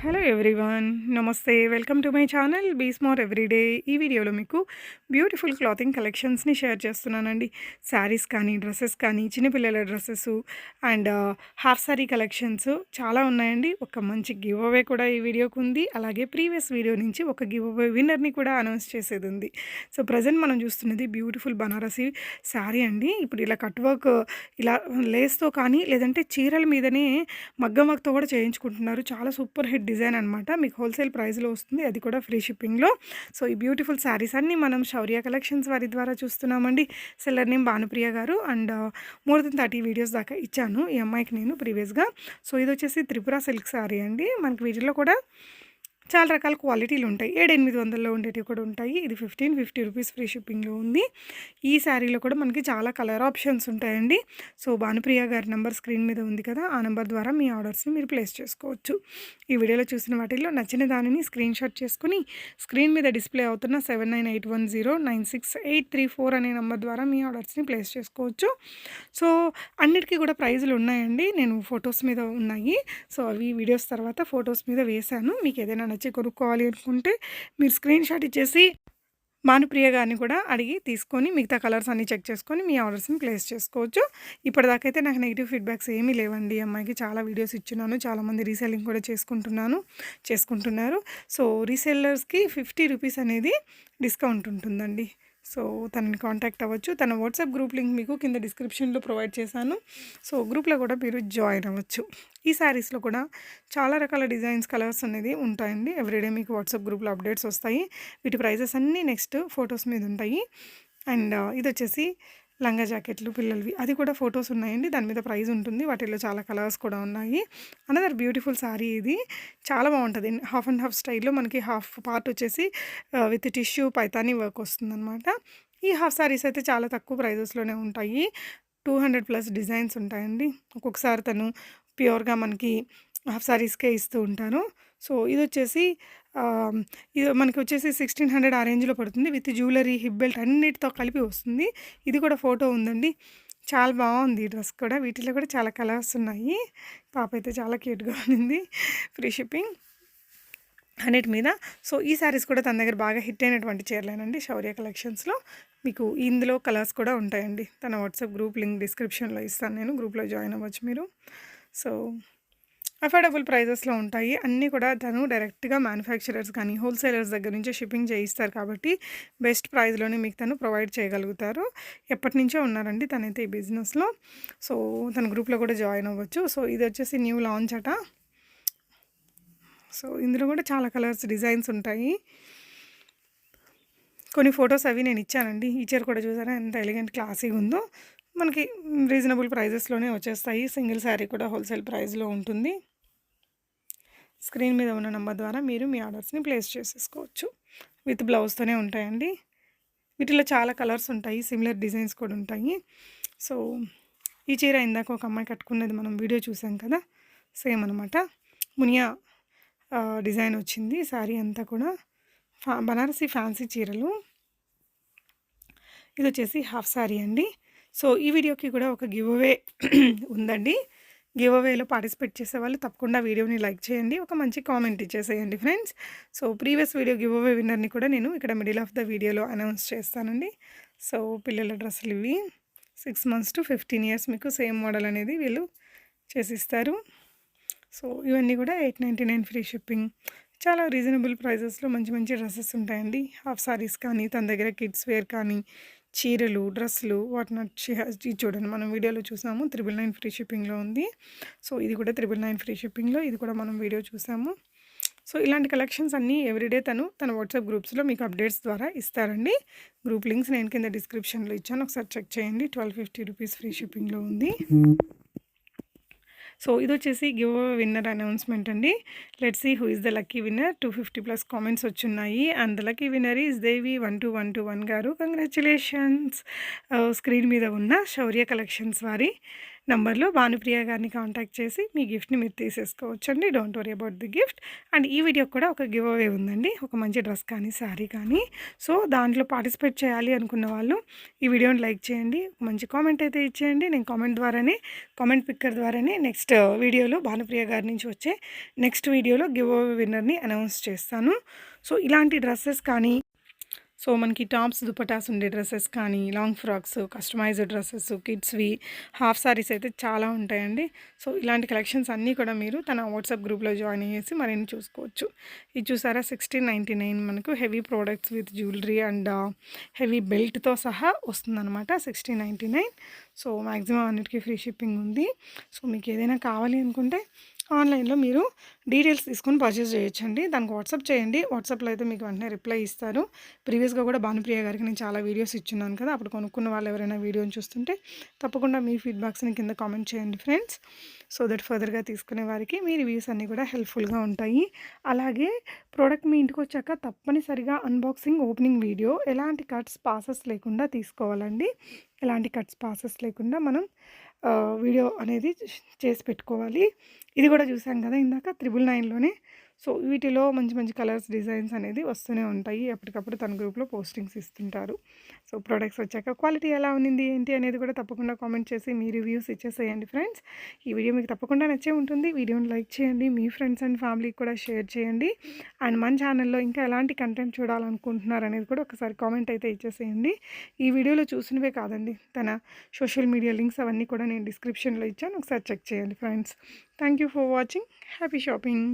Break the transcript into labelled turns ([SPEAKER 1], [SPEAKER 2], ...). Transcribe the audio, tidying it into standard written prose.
[SPEAKER 1] Hello everyone, నమస్తే. Welcome to my channel be smart everyday. ఈ వీడియోలో మీకు బ్యూటిఫుల్ క్లాతింగ్ కలెక్షన్స్ని షేర్ చేస్తున్నానండి. శారీస్ కానీ, డ్రెస్సెస్ కానీ, చిన్నపిల్లల dresses and half sorry collections చాలా ఉన్నాయండి. ఒక మంచి గివ్ అవే కూడా ఈ వీడియోకి ఉంది. అలాగే ప్రీవియస్ వీడియో నుంచి ఒక గివ్ అవే విన్నర్ని కూడా అనౌన్స్ చేసేది ఉంది. సో ప్రజెంట్ మనం చూస్తున్నది బ్యూటిఫుల్ బనారసి శారీ అండి. ఇప్పుడు ఇలా కట్ వర్క్ ఇలా లేస్తో కానీ, లేదంటే చీరల మీదనే మగ్గం వర్క్తో కూడా చేయించుకుంటున్నారు. చాలా సూపర్ హిట్ డిజైన్ అనమాట. మీకు హోల్సేల్ ప్రైస్లో వస్తుంది, అది కూడా ఫ్రీ షిప్పింగ్లో. సో ఈ బ్యూటిఫుల్ శారీస్ అన్నీ మనం శౌర్య కలెక్షన్స్ వారి ద్వారా చూస్తున్నామండి. సెల్లర్ నేమ్ భానుప్రియ గారు. అండ్ మోర్ దెన్ 30 వీడియోస్ దాకా ఇచ్చాను ఈ అమ్మాయికి నేను ప్రీవియస్గా. సో ఇది వచ్చేసి త్రిపుర సిల్క్ శారీ అండి. మనకి వీటిలో కూడా చాలా రకాల క్వాలిటీలు ఉంటాయి. 700-800లో ఉండేటివి కూడా ఉంటాయి. ఇది 1550 రూపీస్ ఫ్రీ షిప్పింగ్లో ఉంది. ఈ శారీలో కూడా మనకి చాలా కలర్ ఆప్షన్స్ ఉంటాయండి. సో భానుప్రియ గారి నెంబర్ స్క్రీన్ మీద ఉంది కదా, ఆ నెంబర్ ద్వారా మీ ఆర్డర్స్ని మీరు ప్లేస్ చేసుకోవచ్చు. ఈ వీడియోలో చూసిన వాటిల్లో నచ్చిన దానిని స్క్రీన్ షాట్ చేసుకుని స్క్రీన్ మీద డిస్ప్లే అవుతున్న 7981096834 అనే నెంబర్ ద్వారా మీ ఆర్డర్స్ని ప్లేస్ చేసుకోవచ్చు. సో అన్నిటికీ కూడా ప్రైజులు ఉన్నాయండి. నేను ఫొటోస్ మీద ఉన్నాయి. సో అవి వీడియోస్ తర్వాత ఫొటోస్ మీద వేశాను. మీకు ఏదైనా నచ్చి కొనుక్కోవాలి అనుకుంటే మీరు స్క్రీన్ షాట్ ఇచ్చేసి భానుప్రియ గారిని కూడా అడిగి తీసుకొని మిగతా కలర్స్ అన్నీ చెక్ చేసుకొని మీ ఆర్డర్స్ని ప్లేస్ చేసుకోవచ్చు. ఇప్పటిదాకైతే నాకు నెగిటివ్ ఫీడ్బ్యాక్స్ ఏమీ లేవండి. అమ్మాయికి చాలా వీడియోస్ ఇచ్చున్నాను, చాలామంది రీసెల్లింగ్ కూడా చేసుకుంటున్నారు. సో రీసెల్లర్స్కి 50 రూపీస్ అనేది డిస్కౌంట్ ఉంటుందండి. సో తనని కాంటాక్ట్ అవ్వచ్చు. తన వాట్సాప్ గ్రూప్ లింక్ మీకు కింద డిస్క్రిప్షన్లో ప్రొవైడ్ చేశాను. సో గ్రూప్లో కూడా మీరు జాయిన్ అవ్వచ్చు. ఈ శారీస్లో కూడా చాలా రకాల డిజైన్స్, కలర్స్ అనేది ఉంటాయండి. ఎవ్రీడే మీకు వాట్సాప్ గ్రూప్లో అప్డేట్స్ వస్తాయి. వీటి ప్రైజెస్ అన్నీ నెక్స్ట్ ఫొటోస్ మీద ఉంటాయి. అండ్ ఇది వచ్చేసి లంగా జాకెట్లు పిల్లలవి, అది కూడా ఫొటోస్ ఉన్నాయండి. దాని మీద ప్రైస్ ఉంటుంది. వాటిల్లో చాలా కలర్స్ కూడా ఉన్నాయి. అనదర్ బ్యూటిఫుల్ శారీ ఇది. చాలా బాగుంటుంది. హాఫ్ అండ్ హాఫ్ స్టైల్లో మనకి హాఫ్ పార్ట్ వచ్చేసి విత్ టిష్యూ పైతానీ వర్క్ వస్తుందన్నమాట. ఈ హాఫ్ శారీస్ అయితే చాలా తక్కువ ప్రైజెస్లోనే ఉంటాయి. 200+ డిజైన్స్ ఉంటాయండి. ఒక్కొక్కసారి తను ప్యూర్గా మనకి హాఫ్ శారీస్కే ఇస్తూ ఉంటారు. సో ఇది వచ్చేసి ఇది మనకి వచ్చేసి 1600 ఆ రేంజ్లో పడుతుంది. విత్ జ్యువెలరీ, హిప్ బెల్ట్ అన్నిటితో కలిపి వస్తుంది. ఇది కూడా ఫోటో ఉందండి. చాలా బాగుంది ఈ డ్రెస్ కూడా. వీటిలో కూడా చాలా కలర్స్ ఉన్నాయి. పాప అయితే చాలా క్యూట్గా ఉంది. ఫ్రీ షిప్పింగ్ అన్నిటి మీద. సో ఈ శారీస్ కూడా తన దగ్గర బాగా హిట్ అయినటువంటి చీరలేనండి. శౌర్య కలెక్షన్స్లో మీకు ఇందులో కలర్స్ కూడా ఉంటాయండి. తన వాట్సాప్ గ్రూప్ లింక్ డిస్క్రిప్షన్లో ఇస్తాను, నేను గ్రూప్లో జాయిన్ అవ్వచ్చు మీరు. సో అఫోర్డబుల్ ప్రైజెస్లో ఉంటాయి అన్నీ కూడా. తను డైరెక్ట్గా మ్యానుఫ్యాక్చరర్స్ కానీ హోల్సేలర్స్ దగ్గర నుంచి షిప్పింగ్ చేయిస్తారు కాబట్టి బెస్ట్ ప్రైస్లోనే మీకు తను ప్రొవైడ్ చేయగలుగుతారు. ఎప్పటి నుంచో ఉన్నారండి తనైతే ఈ బిజినెస్లో. సో తన గ్రూప్లో కూడా జాయిన్ అవ్వచ్చు. సో ఇది వచ్చేసి న్యూ లాంచ్ అట. సో ఇందులో కూడా చాలా కలర్స్, డిజైన్స్ ఉంటాయి. కొన్ని ఫొటోస్ అవి నేను ఇచ్చానండి. ఈ చీర కూడా చూసారా ఎంత ఎలిగెంట్ క్లాసీగా ఉందో. మనకి రీజనబుల్ ప్రైజెస్లోనే వచ్చేస్తాయి. సింగిల్ శారీ కూడా హోల్సేల్ ప్రైస్లో ఉంటుంది. స్క్రీన్ మీద ఉన్న నెంబర్ ద్వారా మీరు మీ ఆర్డర్స్ని ప్లేస్ చేసేసుకోవచ్చు. విత్ బ్లౌజ్తోనే ఉంటాయండి. వీటిలో చాలా కలర్స్ ఉంటాయి, సిమిలర్ డిజైన్స్ కూడా ఉంటాయి. సో ఈ చీర ఇందాక ఒక అమ్మాయి కట్టుకున్నది మనం వీడియో చూసాం కదా, సేమ్ అనమాట. మునియా డిజైన్ వచ్చింది శారీ అంతా కూడా. బనారసి ఫ్యాన్సీ చీరలు. ఇది వచ్చేసి హాఫ్ శారీ అండి. సో ఈ వీడియోకి కూడా ఒక గివ్ అవే ఉందండి. గివ్ అవేలో పార్టిసిపేట్ చేసే వాళ్ళు తప్పకుండా వీడియోని లైక్ చేయండి, ఒక మంచి కామెంట్ ఇచ్చేసేయండి friends. So previous video give away విన్నర్ని కూడా నేను ఇక్కడ మిడిల్ ఆఫ్ ద వీడియోలో అనౌన్స్ చేస్తానండి. సో పిల్లల డ్రెస్సులు ఇవి 6 months to 15 years మీకు సేమ్ మోడల్ అనేది వీళ్ళు చేసిస్తారు. సో ఇవన్నీ కూడా 899 ఫ్రీ షిప్పింగ్. చాలా రీజనబుల్ ప్రైజెస్లో మంచి మంచి డ్రెస్సెస్ ఉంటాయండి. హాఫ్ సారీస్ కానీ, తన దగ్గర కిడ్స్ వేర్ కానీ, చీరలు, డ్రెస్సులు, వాట్ నాట్ ఇది చూడండి మనం వీడియోలో చూసాము. 999 ఫ్రీ షిప్పింగ్లో ఉంది. సో ఇది కూడా 999 ఫ్రీ షిప్పింగ్లో, ఇది కూడా మనం వీడియో చూసాము. సో ఇలాంటి కలెక్షన్స్ అన్నీ ఎవ్రీడే తన వాట్సాప్ గ్రూప్స్లో మీకు అప్డేట్స్ ద్వారా ఇస్తారండి. గ్రూప్ లింక్స్ నేను కింద డిస్క్రిప్షన్లో ఇచ్చాను, ఒకసారి చెక్ చేయండి. 1250 రూపీస్ ఫ్రీ షిప్పింగ్లో ఉంది. సో ఇది వచ్చేసి గివ్ అవే విన్నర్ అనౌన్స్మెంట్ అండి. Let's see who is the lucky winner. 250+ comments వచ్చున్నాయి. And the lucky winner is Devi 12121 గారు. కంగ్రాచులేషన్స్. స్క్రీన్ మీద ఉన్న శౌర్య కలెక్షన్స్ వారి నంబర్‌లో భానుప్రియ గారిని కాంటాక్ట్ చేసి మీ గిఫ్ట్‌ని మీరు తీసేసుకోవచ్చండి. Don't worry about the gift. And ఈ వీడియోకి కూడా ఒక గివ్ అవే ఉందండి. ఒక మంచి డ్రెస్ కానీ, శారీ కానీ. సో, దాంట్లో పార్టిసిపేట్ చేయాలి అనుకున్న వాళ్ళు ఈ వీడియోని లైక్ చేయండి. మంచి కామెంట్ అయితే ఇచ్చేయండి. నేను కామెంట్ పిక్కర్ ద్వారానే నెక్స్ట్ వీడియోలో భానుప్రియ గారి నుంచి వచ్చే నెక్స్ట్ వీడియోలో గివ్ అవే విన్నర్‌ని అనౌన్స్ చేస్తాను. సో, ఇలాంటి డ్రెస్సెస్ కానీ సో మనకి టాప్స్ దుపటాస్ ఉండే డ్రెస్సెస్ కానీ లాంగ్ ఫ్రాక్స్ కస్టమైజ్డ్ డ్రెస్సెస్ కిడ్స్వి హాఫ్ సారీస్ అయితే చాలా ఉంటాయండి. సో ఇలాంటి కలెక్షన్స్ అన్నీ కూడా మీరు తన వాట్సాప్ గ్రూప్లో జాయిన్ అయ్యేసి మరిన్ని చూసుకోవచ్చు. ఇది చూసారా 1699 మనకు heavy products with jewellery and heavy బెల్ట్తో సహా వస్తుందన్నమాట 1699. సో మ్యాక్సిమం అన్నిటికీ ఫ్రీ షిప్పింగ్ ఉంది. సో మీకు ఏదైనా కావాలి అనుకుంటే ఆన్లైన్లో మీరు డీటెయిల్స్ తీసుకొని పర్చేస్ చేయొచ్చండి. దానికి వాట్సాప్ చేయండి. వాట్సాప్లో అయితే మీకు వెంటనే రిప్లై ఇస్తారు. ప్రీవియస్గా కూడా భానుప్రియ గారికి నేను చాలా వీడియోస్ ఇచ్చున్నాను కదా, అప్పుడు కొనుక్కున్న వాళ్ళు ఎవరైనా వీడియోని చూస్తుంటే తప్పకుండా మీ ఫీడ్బ్యాక్స్ని కింద కామెంట్ చేయండి ఫ్రెండ్స్. సో దట్ ఫర్దర్గా తీసుకునే వారికి మీ రివ్యూస్ అన్నీ కూడా హెల్ప్ఫుల్గా ఉంటాయి. అలాగే ప్రోడక్ట్ మీ ఇంటికి వచ్చాక తప్పనిసరిగా అన్బాక్సింగ్ ఓపెనింగ్ వీడియో ఎలాంటి కట్స్ పాసెస్ లేకుండా తీసుకోవాలండి. ఎలాంటి కట్స్ పాసెస్ లేకుండా మనం వీడియో అనేది చేసి పెట్టుకోవాలి. ఇది కూడా చూసాం కదా ఇందాక 999లోనే. సో వీటిలో మంచి మంచి కలర్స్ డిజైన్స్ అనేది వస్తూనే ఉంటాయి. ఎప్పటికప్పుడు తన గ్రూప్లో పోస్టింగ్స్ ఇస్తుంటారు. సో ప్రొడక్ట్స్ వచ్చాక క్వాలిటీ ఎలా ఉంది ఏంటి అనేది కూడా తప్పకుండా కామెంట్ చేసి మీ రివ్యూస్ ఇచ్చేసేయండి ఫ్రెండ్స్. ఈ వీడియో మీకు తప్పకుండా నచ్చే ఉంటుంది. వీడియోని లైక్ చేయండి, మీ ఫ్రెండ్స్ అండ్ ఫ్యామిలీకి కూడా షేర్ చేయండి. అండ్ మన ఛానల్లో ఇంకా ఎలాంటి కంటెంట్ చూడాలనుకుంటున్నారు అనేది కూడా ఒకసారి కామెంట్ అయితే ఇచ్చేసేయండి. ఈ వీడియోలో చూసినవే కాదండి, తన సోషల్ మీడియా లింక్స్ అవన్నీ కూడా నేను డిస్క్రిప్షన్లో ఇచ్చాను, ఒకసారి చెక్ చేయండి friends. Thank you for watching. Happy shopping.